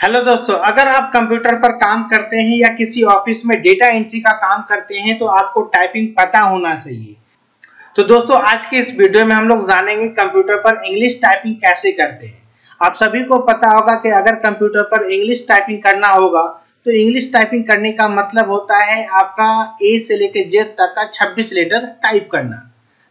Hello दोस्तों, अगर आप कंप्यूटर पर काम करते हैं या किसी ऑफिस में डेटा एंट्री का काम करते हैं तो आपको टाइपिंग पता होना चाहिए। तो दोस्तों, आज के इस वीडियो में हम लोग जानेंगे कंप्यूटर पर इंग्लिश टाइपिंग कैसे करते हैं। आप सभी को पता होगा कि अगर कंप्यूटर पर इंग्लिश टाइपिंग करना होगा तो इंग्लिश टाइपिंग करने का मतलब होता है आपका ए से लेकर जेड तक का 26 लेटर टाइप करना।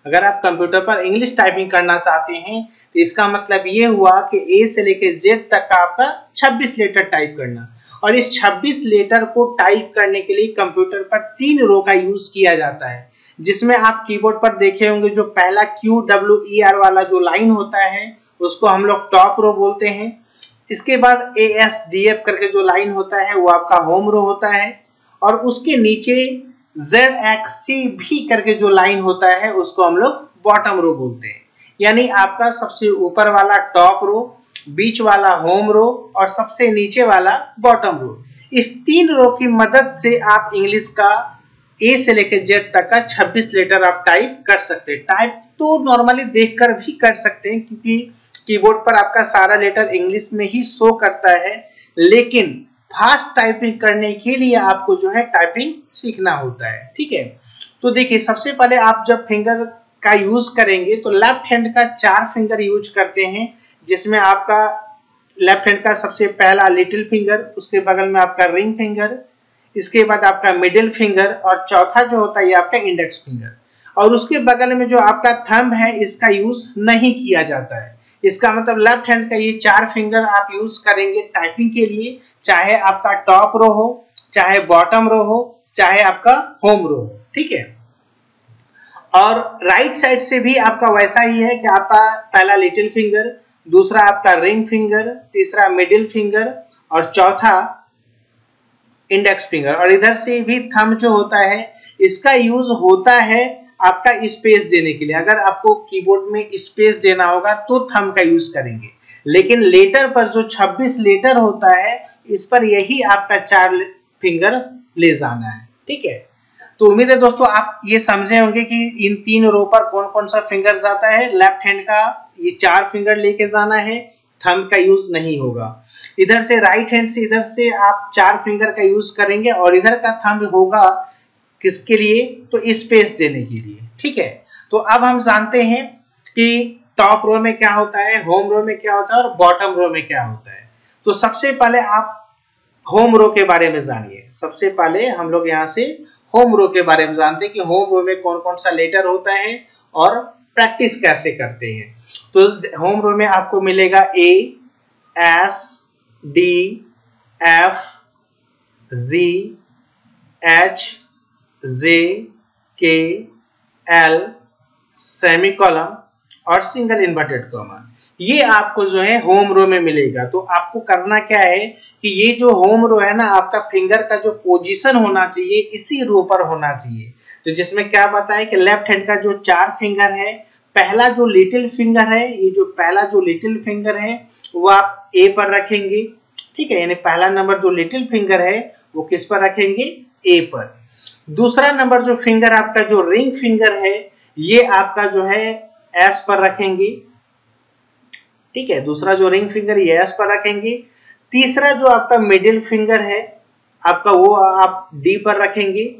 अगर आप कंप्यूटर पर इंग्लिश टाइपिंग करना चाहते हैं तो इसका मतलब ये हुआ कि ए से लेकर जेड तक का आपका 26 लेटर टाइप करना। और इस 26 लेटर को टाइप करने के लिए कंप्यूटर पर 3 रो का यूज किया जाता है, जिसमें आप कीबोर्ड पर देखे होंगे जो पहला QWER वाला जो लाइन होता है उसको हम लोग टॉप रो बोलते हैं। इसके बाद ASDF करके जो लाइन होता है वो आपका होम रो होता है, और उसके नीचे ZXCB करके जो लाइन होता है उसको हम लोग बॉटम रो बोलते हैं। यानी आपका सबसे ऊपर वाला टॉप रो, बीच वाला होम रो और सबसे नीचे वाला बॉटम रो। इस 3 रो की मदद से आप इंग्लिश का ए से लेकर जेड तक का 26 लेटर आप टाइप कर सकते हैं। टाइप तो नॉर्मली देखकर भी कर सकते हैं क्योंकि कीबोर्ड पर आपका सारा लेटर इंग्लिश में ही शो करता है, लेकिन फास्ट टाइपिंग करने के लिए आपको जो है टाइपिंग सीखना होता है। ठीक है, तो देखिए, सबसे पहले आप जब फिंगर का यूज करेंगे तो लेफ्ट हैंड का 4 फिंगर यूज करते हैं, जिसमें आपका लेफ्ट हैंड का सबसे पहला लिटिल फिंगर, उसके बगल में आपका रिंग फिंगर, इसके बाद आपका मिडिल फिंगर और चौथा जो होता है ये आपका इंडेक्स फिंगर। और उसके बगल में जो आपका थंब है इसका यूज नहीं किया जाता है। इसका मतलब लेफ्ट हैंड का ये 4 फिंगर आप यूज करेंगे टाइपिंग के लिए, चाहे आपका टॉप रो हो, चाहे बॉटम रो हो, चाहे आपका होम रो हो। ठीक है, और राइट साइड से भी आपका वैसा ही है कि आपका पहला लिटिल फिंगर, दूसरा आपका रिंग फिंगर, तीसरा मिडिल फिंगर और चौथा इंडेक्स फिंगर। और इधर से भी थंब जो होता है इसका यूज होता है आपका स्पेस देने के लिए। अगर आपको कीबोर्ड में स्पेस देना होगा तो थंब का यूज करेंगे, लेकिन लेटर पर जो 26 लेटर होता है इस पर यही आपका 4 फिंगर ले जाना है। ठीक है, तो उम्मीद है दोस्तों आप ये समझे होंगे कि इन 3 रो पर कौन कौन सा फिंगर जाता है। लेफ्ट हैंड का ये 4 फिंगर लेके जाना है, थंब का यूज नहीं होगा। इधर से राइट हैंड से इधर से आप 4 फिंगर का यूज करेंगे और इधर का थंब होगा किसके लिए, तो स्पेस देने के लिए। ठीक है, तो अब हम जानते हैं कि टॉप रो में क्या होता है, होम रो में क्या होता है और बॉटम रो में क्या होता है। तो सबसे पहले आप होम रो के बारे में जानिए। सबसे पहले हम लोग यहाँ से होम रो के बारे में जानते हैं कि होम रो में कौन कौन सा लेटर होता है और प्रैक्टिस कैसे करते हैं। तो होम रो में आपको मिलेगा A, S, D, F, G, H, J, K, L, semicolon और सिंगल इन्वर्टेड कॉमा। ये आपको जो है होम रो में मिलेगा। तो आपको करना क्या है कि ये जो होम रो है ना, आपका फिंगर का जो पोजीशन होना चाहिए इसी रो पर होना चाहिए। तो जिसमें क्या बताया कि लेफ्ट हैंड का जो 4 फिंगर है, पहला जो लिटिल फिंगर है, ये जो पहला जो लिटिल फिंगर है वो आप ए पर रखेंगे। ठीक है, यानी पहला नंबर जो लिटिल फिंगर है वो किस पर रखेंगे, ए पर। दूसरा नंबर जो फिंगर आपका जो रिंग फिंगर है ये आपका जो है एस पर रखेंगे। ठीक है, दूसरा जो रिंग फिंगर ये एस पर रखेंगे। तीसरा जो आपका मिडिल फिंगर है आपका वो आप डी पर रखेंगे,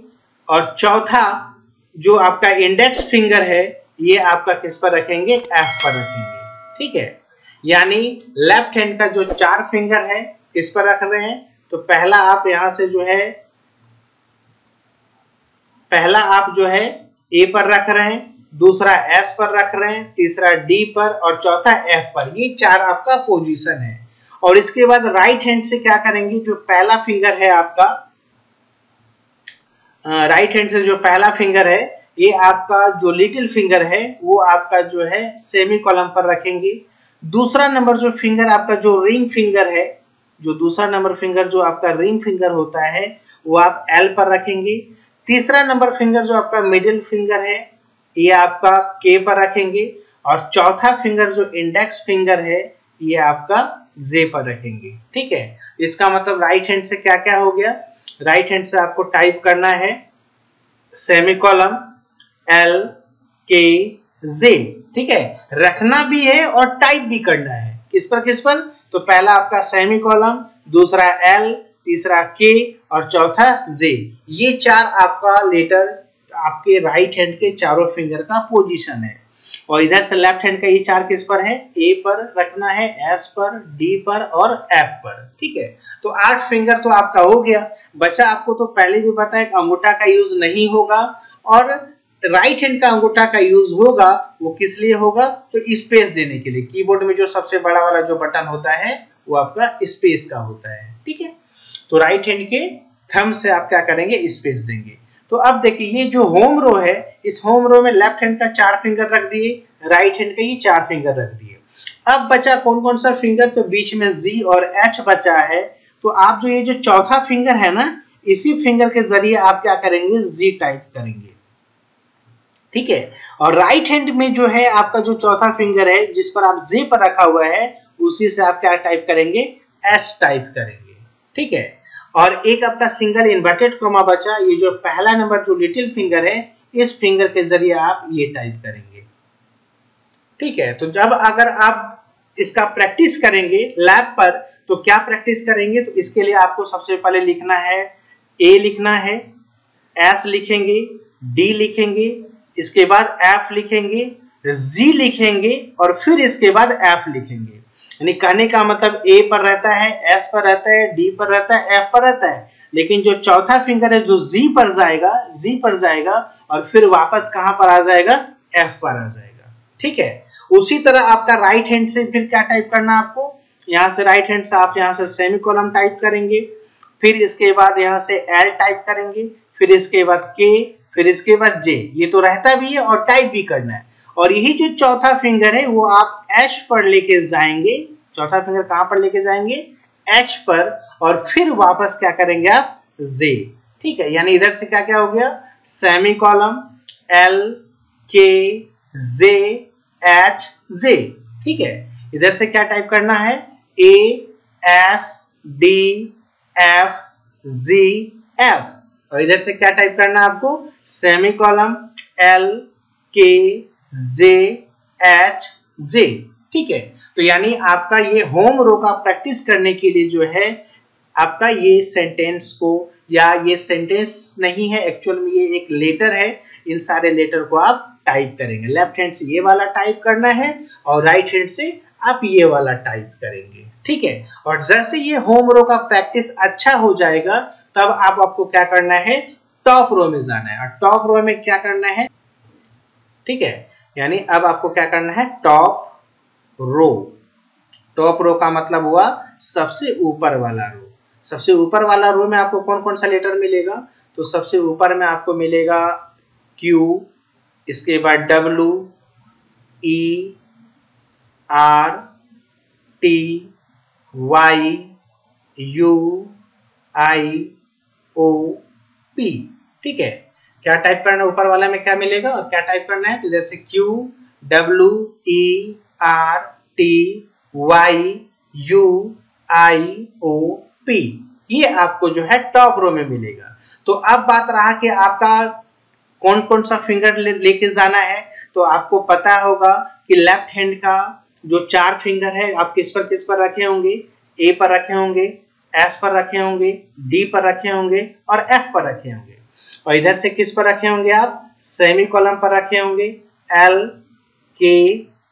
और चौथा जो आपका इंडेक्स फिंगर है ये आपका किस पर रखेंगे, एफ पर रखेंगे। ठीक है, यानी लेफ्ट हैंड का जो 4 फिंगर है किस पर रख रहे हैं, तो पहला आप यहां से जो है ए पर रख रहे हैं, दूसरा एस पर रख रहे हैं, तीसरा डी पर और चौथा एफ पर। ये 4 आपका पोजीशन है। और इसके बाद राइट हैंड से क्या करेंगे, जो पहला फिंगर है आपका राइट हैंड से जो पहला फिंगर है ये आपका जो लिटिल फिंगर है वो आपका जो है सेमीकोलन पर रखेंगे। दूसरा नंबर जो फिंगर आपका जो रिंग फिंगर है, जो दूसरा नंबर फिंगर जो आपका रिंग फिंगर होता है वो आप एल पर रखेंगे। तीसरा नंबर फिंगर जो आपका मिडिल फिंगर है ये आपका के पर रखेंगे, और चौथा फिंगर जो इंडेक्स फिंगर है ये आपका जे पर रखेंगे। ठीक है, इसका मतलब राइट हैंड से क्या क्या हो गया, राइट हैंड से आपको टाइप करना है सेमीकोलन एल के जे। ठीक है, रखना भी है और टाइप भी करना है। किस पर, तो पहला आपका सेमीकोलन, दूसरा L, तीसरा K और चौथा J। ये 4 आपका लेटर आपके राइट हैंड के चारों फिंगर का पोजीशन है। और इधर से लेफ्ट हैंड का ये 4 किस पर है? A पर रखना है, S पर, D पर और F पर। ठीक है, तो 8 फिंगर तो आपका हो गया। बचा आपको तो पहले भी पता है अंगूठा का यूज नहीं होगा और राइट हैंड का अंगूठा का यूज होगा। वो किस लिए होगा? तो स्पेस देने के लिए। कीबोर्ड में जो सबसे बड़ा वाला जो बटन होता है वो आपका स्पेस का होता है। ठीक है, तो राइट हैंड के थंब से आप क्या करेंगे? स्पेस देंगे। तो अब देखिए ये जो होम रो है, इस होम रो में लेफ्ट हैंड का 4 फिंगर रख दिए, राइट हैंड का ये 4 फिंगर रख दिए। अब बचा कौन कौन सा फिंगर? तो बीच में G और H बचा है। तो आप जो ये जो चौथा फिंगर है ना, इसी फिंगर के जरिए आप क्या करेंगे? G टाइप करेंगे। ठीक है, और राइट हैंड में जो है आपका जो चौथा फिंगर है जिस पर आप J पर रखा हुआ है, उसी से आप क्या टाइप करेंगे? H टाइप करेंगे। ठीक है, और एक आपका सिंगल इन्वर्टेड कॉमा बचा। ये जो पहला नंबर जो लिटिल फिंगर है, इस फिंगर के जरिए आप ये टाइप करेंगे। ठीक है, तो जब अगर आप इसका प्रैक्टिस करेंगे लैब पर, तो क्या प्रैक्टिस करेंगे? तो इसके लिए आपको सबसे पहले लिखना है, A लिखना है, S लिखेंगे, D लिखेंगे, इसके बाद F लिखेंगे, G लिखेंगे और फिर इसके बाद F लिखेंगे। यानी कहने का मतलब A पर रहता है, S पर रहता है, D पर रहता है, F पर रहता है, लेकिन जो चौथा फिंगर है जो G पर जाएगा और फिर वापस कहां पर आ जाएगा? F पर आ जाएगा। ठीक है, उसी तरह आपका राइट हैंड से फिर क्या टाइप करना है आपको? यहाँ से राइट हैंड से आप यहाँ से सेमीकोलन टाइप करेंगे, फिर इसके बाद यहाँ से L टाइप करेंगे, फिर इसके बाद K, फिर इसके बाद J। ये तो रहता भी है और टाइप भी करना है। और यही जो चौथा फिंगर है वो आप H पर लेके जाएंगे। चौथा फिंगर कहां पर लेके जाएंगे? H पर, और फिर वापस क्या करेंगे आप? J। ठीक है, यानी इधर से क्या क्या हो गया? Semicolon, L, K, J, H, J। ठीक है, इधर से क्या टाइप करना है? A, S, D, F, G, F। और इधर से क्या टाइप करना है आपको? Semicolon, L, K, J, H, J। ठीक है, तो यानी आपका ये होम रो का प्रैक्टिस करने के लिए जो है आपका ये सेंटेंस को, या ये सेंटेंस नहीं है एक्चुअल में, ये एक लेटर है। इन सारे लेटर को आप टाइप करेंगे। लेफ्ट हैंड से ये वाला टाइप करना है और राइट हैंड से आप ये वाला टाइप करेंगे। ठीक है, और जैसे ये होम रो का प्रैक्टिस अच्छा हो जाएगा तब आपको क्या करना है? टॉप रो में जाना है। और टॉप रो में क्या करना है? ठीक है, यानी अब आपको क्या करना है? Top row. टॉप रो का मतलब हुआ सबसे ऊपर वाला रो। सबसे ऊपर वाला रो में आपको कौन कौन सा लेटर मिलेगा? तो सबसे ऊपर में आपको मिलेगा Q, इसके बाद W, E, R, T, Y, U, I, O, P। ठीक है, क्या टाइप करना है? ऊपर वाला में क्या मिलेगा और क्या टाइप करना है? तो जैसे Q, W, E, R, T, Y, U, I, O, P। ये आपको जो है टॉप रो में मिलेगा। तो अब बात रहा कि आपका कौन कौन सा फिंगर लेके जाना है। तो आपको पता होगा कि लेफ्ट हैंड का जो 4 फिंगर है आप किस पर रखे होंगे? A पर रखे होंगे, S पर रखे होंगे, D पर रखे होंगे और F पर रखे होंगे। और इधर से किस पर रखे होंगे आप? सेमीकोलन पर रखे होंगे, L, K,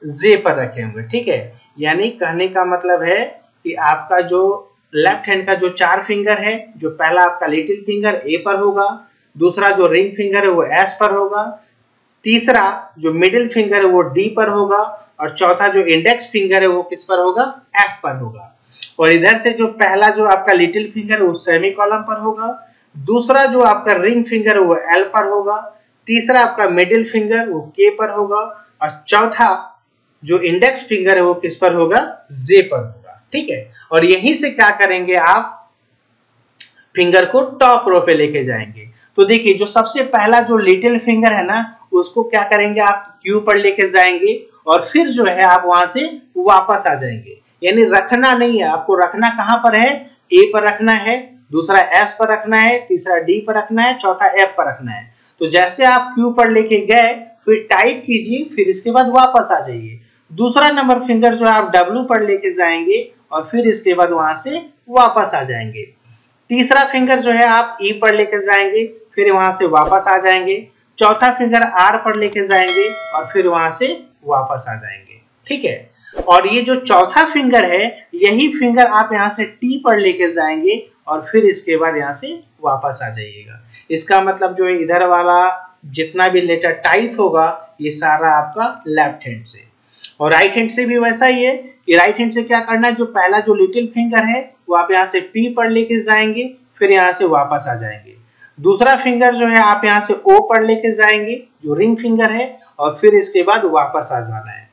J पर रखे होंगे। ठीक है, यानी कहने का मतलब है कि आपका जो लेफ्ट हैंड का जो 4 फिंगर है, जो पहला आपका लिटिल फिंगर A पर होगा, दूसरा जो रिंग फिंगर है वो S पर होगा, तीसरा जो मिडिल फिंगर है वो D पर होगा और चौथा जो इंडेक्स फिंगर है वो किस पर होगा? F पर होगा। और इधर से जो पहला जो आपका लिटिल फिंगर है वो सेमीकोलन पर होगा, दूसरा जो आपका रिंग फिंगर है वो L पर होगा, तीसरा आपका मिडिल फिंगर वो K पर होगा और चौथा जो इंडेक्स फिंगर है वो किस पर होगा? J पर होगा। ठीक है, और यहीं से क्या करेंगे? आप फिंगर को टॉप रो पे लेके जाएंगे। तो देखिए जो सबसे पहला जो लिटिल फिंगर है ना, उसको क्या करेंगे? आप Q पर लेके जाएंगे और फिर जो है आप वहां से वापस आ जाएंगे। यानी रखना नहीं है, आपको रखना कहां पर है? A पर रखना है, दूसरा S पर रखना है, तीसरा D पर रखना है, चौथा F पर रखना है। तो जैसे आप Q पर लेके गए फिर टाइप कीजिए, फिर इसके बाद वापस आ जाइए। दूसरा नंबर फिंगर जो आप W पर लेके जाएंगे और फिर इसके बाद वहां से वापस आ जाएंगे। तीसरा फिंगर जो है आप ई पर लेकर जाएंगे, फिर वहां से वापस आ जाएंगे। चौथा फिंगर आर पर लेके जाएंगे और फिर वहां से वापस आ जाएंगे, ठीक है। और ये जो चौथा फिंगर है यही फिंगर आप यहाँ से टी पर लेके जाएंगे और फिर इसके बाद यहाँ से वापस आ जाइएगा। इसका मतलब जो है इधर वाला जितना भी लेटर टाइप होगा ये सारा आपका लेफ्ट हैंड से, और राइट हैंड से भी वैसा ही है कि राइट हैंड से क्या करना है, जो पहला जो लिटिल फिंगर है वो आप यहाँ से पी पर लेके जाएंगे, फिर यहाँ से वापस आ जाएंगे। दूसरा फिंगर जो है आप यहाँ से ओ पर लेके जाएंगे जो रिंग फिंगर है, और फिर इसके बाद वापस आ जाना है।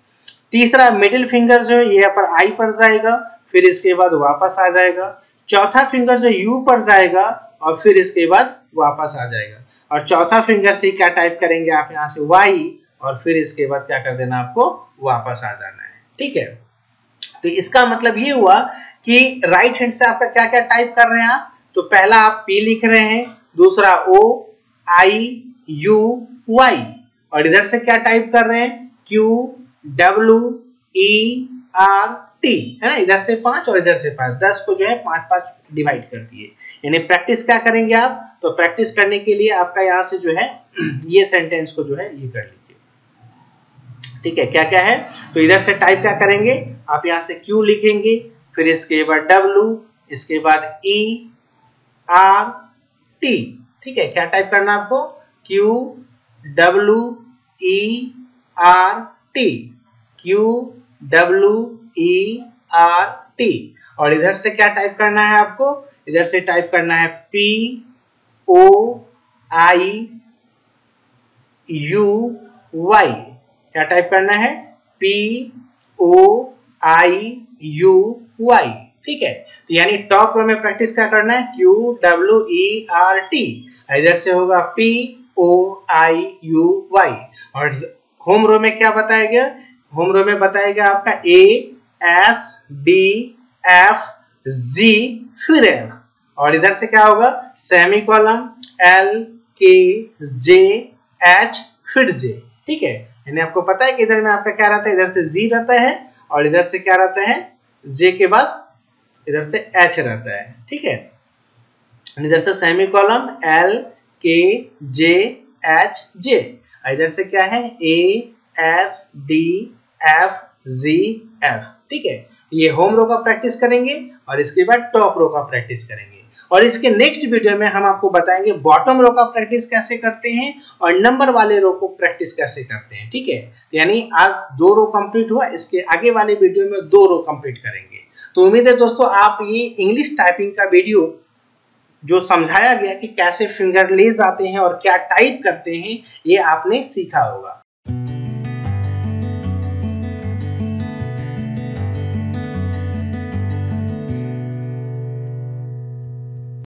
तीसरा मिडिल फिंगर जो है ये पर आई पर जाएगा, फिर इसके बाद वापस आ जाएगा। चौथा फिंगर जो यू पर जाएगा और फिर इसके बाद वापस आ जाएगा। और चौथा फिंगर से क्या टाइप करेंगे आप यहाँ से वाई, और फिर इसके बाद क्या कर देना आपको वापस आ जाना है, ठीक है। तो इसका मतलब ये हुआ कि राइट हैंड से आपका क्या क्या टाइप कर रहे हैं आप, तो पहला आप पी लिख रहे हैं, दूसरा ओ आई यू वाई, और इधर से क्या टाइप कर रहे हैं Q W E R T, है ना। इधर से 5 और इधर से 5, 10 को जो है 5-5 डिवाइड कर दिए। यानी प्रैक्टिस क्या करेंगे आप, तो प्रैक्टिस करने के लिए आपका यहाँ से जो है ये सेंटेंस को जो है ये कर लीजिए, ठीक है। क्या क्या है, तो इधर से टाइप क्या करेंगे आप यहाँ से क्यू लिखेंगे, फिर इसके बाद डब्ल्यू, इसके बाद ई आर टी, ठीक है। क्या टाइप करना आपको Q W E R T, Q W E R T. और इधर से क्या टाइप करना है आपको, इधर से टाइप करना है P O I U Y. क्या टाइप करना है P O I U Y, ठीक है। तो यानी टॉप रो में प्रैक्टिस क्या करना है Q W E R T, इधर से होगा P O I U Y. और होम रो में क्या बताया गया, होम रो में बताया गया आपका A S D F G फिर एफ, और इधर से क्या होगा सेमी कॉलम एल के जे एच फिर जे, ठीक है। यानी आपको पता है कि इधर में आपका क्या रहता है, इधर से जी रहता है और इधर से क्या रहता है जे के बाद इधर से एच रहता है, ठीक है। इधर से सेमी कॉलम एल के जे एच जे, इधर से क्या है A S D F G F, ठीक है। ये होम रो का प्रैक्टिस करेंगे और इसके बाद टॉप रो का प्रैक्टिस करेंगे, और इसके नेक्स्ट वीडियो में हम आपको बताएंगे बॉटम रो का प्रैक्टिस कैसे करते हैं और नंबर वाले रो को प्रैक्टिस कैसे करते हैं, ठीक है। यानी आज 2 रो कंप्लीट हुआ, इसके आगे वाले वीडियो में 2 रो कंप्लीट करेंगे। तो उम्मीद है दोस्तों आप ये इंग्लिश टाइपिंग का वीडियो जो समझाया गया कि कैसे फिंगर ले जाते हैं और क्या टाइप करते हैं ये आपने सीखा होगा।